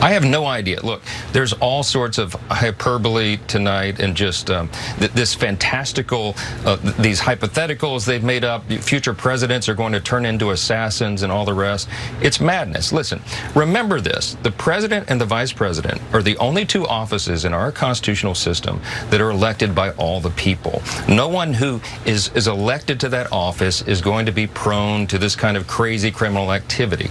I have no idea. Look, there's all sorts of hyperbole tonight and just this fantastical, these hypotheticals they've made up. Future presidents are going to turn into assassins and all the rest. It's madness. Listen, remember this. The president and the vice president are the only two offices in our constitutional system that are elected by all the people. No one who is elected to that office is going to be prone to this kind of crazy criminal activity.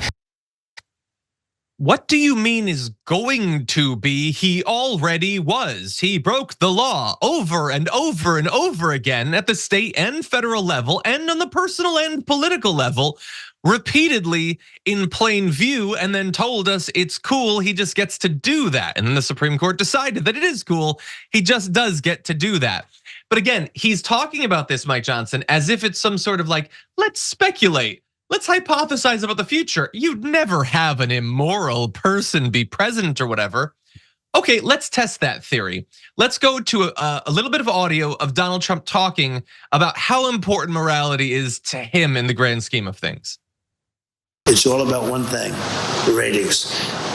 What do you mean is going to be? He already was. He broke the law over and over and over again at the state and federal level and on the personal and political level, repeatedly in plain view, and then told us it's cool, he just gets to do that. And then the Supreme Court decided that it is cool, he just does get to do that. But again, he's talking about this, Mike Johnson, as if it's some sort of like, let's speculate. Let's hypothesize about the future. You'd never have an immoral person be president or whatever. Okay, let's test that theory. Let's go to a little bit of audio of Donald Trump talking about how important morality is to him in the grand scheme of things. It's all about one thing, ratings.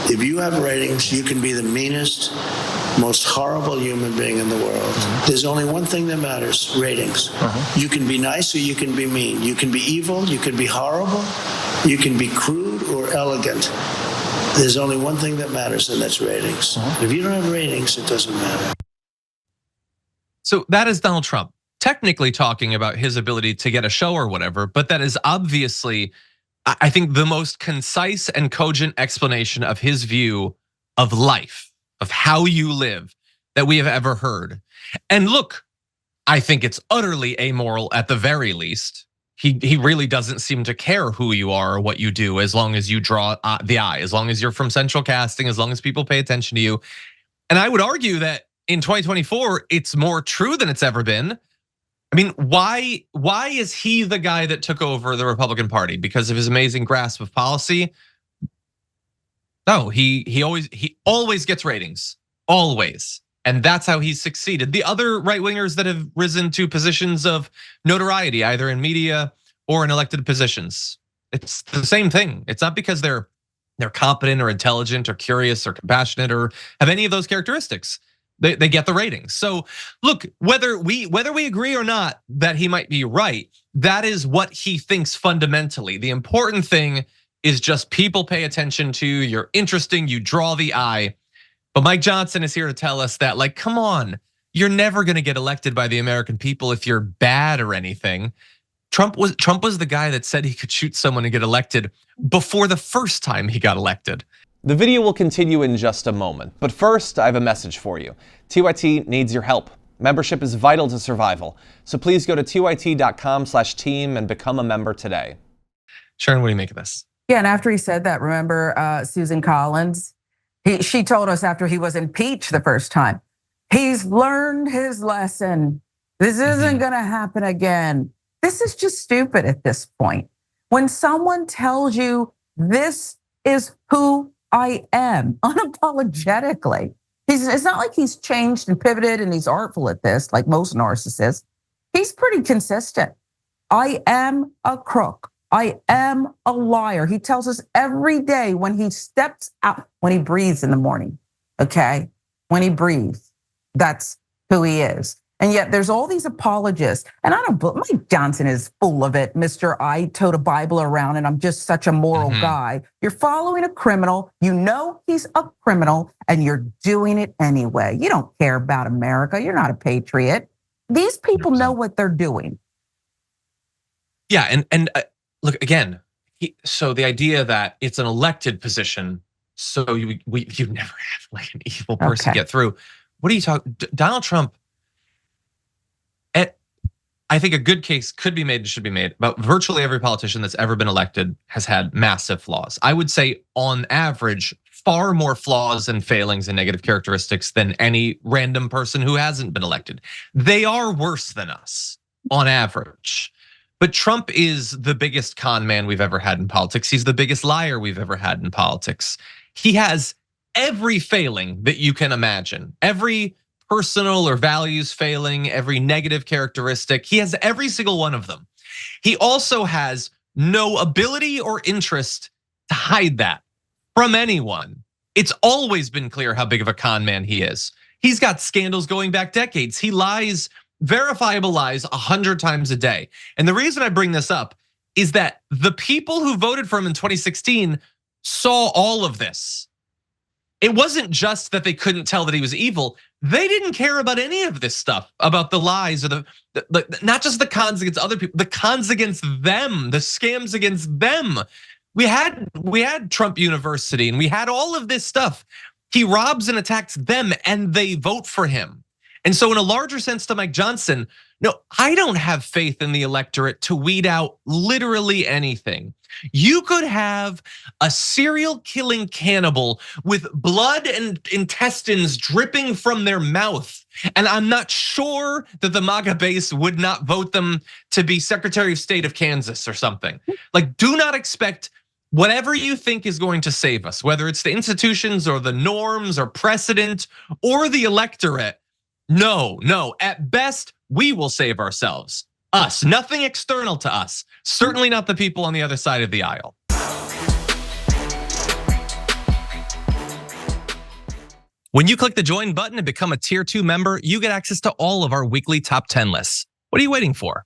If you have ratings, you can be the meanest, most horrible human being in the world. There's only one thing that matters, ratings. You can be nice or you can be mean. You can be evil, you can be horrible, you can be crude or elegant. There's only one thing that matters, and that's ratings. If you don't have ratings, it doesn't matter. So that is Donald Trump technically talking about his ability to get a show or whatever, but that is obviously, I think, the most concise and cogent explanation of his view of life, of how you live, that we have ever heard. And look, I think it's utterly amoral at the very least. He really doesn't seem to care who you are or what you do, as long as you draw the eye, as long as you're from central casting, as long as people pay attention to you. And I would argue that in 2024, it's more true than it's ever been. I mean, why is he the guy that took over the Republican Party? Because of his amazing grasp of policy? No, he always gets ratings, always. And that's how he's succeeded. The other right-wingers that have risen to positions of notoriety, either in media or in elected positions, it's the same thing. It's not because they're competent or intelligent or curious or compassionate or have any of those characteristics. They get the ratings. So look, whether we agree or not that he might be right, that is what he thinks fundamentally. The important thing is just people pay attention to you, you're interesting, you draw the eye. But Mike Johnson is here to tell us that, like, come on, you're never gonna get elected by the American people if you're bad or anything. Trump was the guy that said he could shoot someone and get elected before the first time he got elected. The video will continue in just a moment, but first I have a message for you. TYT needs your help. Membership is vital to survival, so please go to tyt.com/team and become a member today. Sharon, what do you make of this? Yeah, and after he said that, remember Susan Collins? She told us after he was impeached the first time, he's learned his lesson. This isn't gonna happen again. This is just stupid at this point. When someone tells you this is who I am, unapologetically. It's not like he's changed and pivoted and he's artful at this, like most narcissists. He's pretty consistent. I am a crook. I am a liar. He tells us every day when he steps out, when he breathes in the morning, okay? When he breathes, that's who he is. And yet there's all these apologists, and I don't, Mike Johnson is full of it. Mr. I tote a Bible around and I'm just such a moral guy. You're following a criminal, you know he's a criminal, and you're doing it anyway. You don't care about America, you're not a patriot. These people 100%. Know what they're doing. Yeah, and look, again, so the idea that it's an elected position, so you never have like an evil person get through. What are you talking, Donald Trump? I think a good case could be made and should be made about virtually every politician that's ever been elected has had massive flaws. I would say on average, far more flaws and failings and negative characteristics than any random person who hasn't been elected. They are worse than us on average. But Trump is the biggest con man we've ever had in politics. He's the biggest liar we've ever had in politics. He has every failing that you can imagine, every personal or values failing, every negative characteristic. He has every single one of them. He also has no ability or interest to hide that from anyone. It's always been clear how big of a con man he is. He's got scandals going back decades. He lies, verifiable lies 100 times a day. And the reason I bring this up is that the people who voted for him in 2016 saw all of this. It wasn't just that they couldn't tell that he was evil. They didn't care about any of this stuff, about the lies or not just the cons against other people, the cons against them, the scams against them. We had Trump University and we had all of this stuff. He robs and attacks them and they vote for him. And so in a larger sense to Mike Johnson, no, I don't have faith in the electorate to weed out literally anything. You could have a serial killing cannibal with blood and intestines dripping from their mouth. And I'm not sure that the MAGA base would not vote them to be Secretary of State of Kansas or something. Like, do not expect whatever you think is going to save us, whether it's the institutions or the norms or precedent or the electorate. No, at best, we will save ourselves. Us, nothing external to us. Certainly not the people on the other side of the aisle. When you click the join button and become a tier 2 member, you get access to all of our weekly top 10 lists. What are you waiting for?